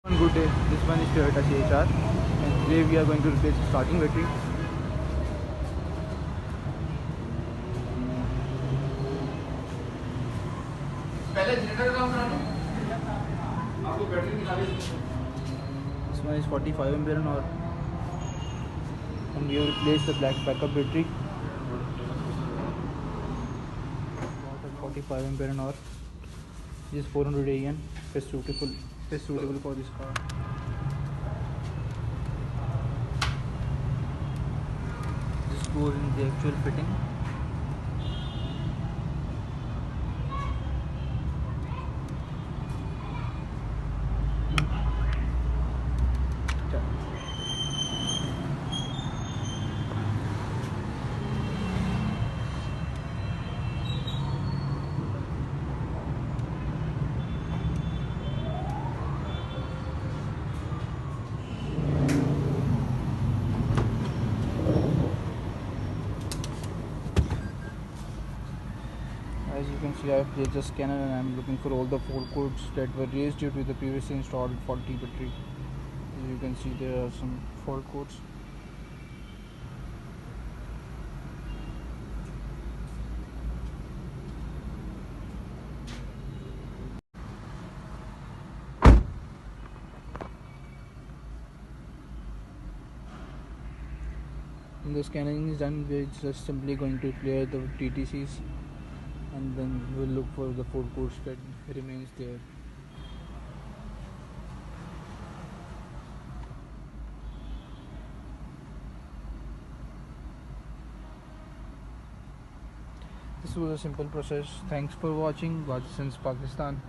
One good day, this one is Toyota CHR and today we are going to replace the starting battery. This one is 45 ampere an hour and we have replaced the black backup battery. 45 ampere an hour. This is 400 AN, best suitable for this car. This goes in the actual fitting. As you can see, I have placed the scanner and I am looking for all the fault codes that were raised due to the previously installed faulty battery. As you can see, there are some fault codes. When the scanning is done, we are just simply going to clear the TTCs and then we'll look for the fault codes that remains there. This was a simple process. Thanks for watching. Watch since Pakistan.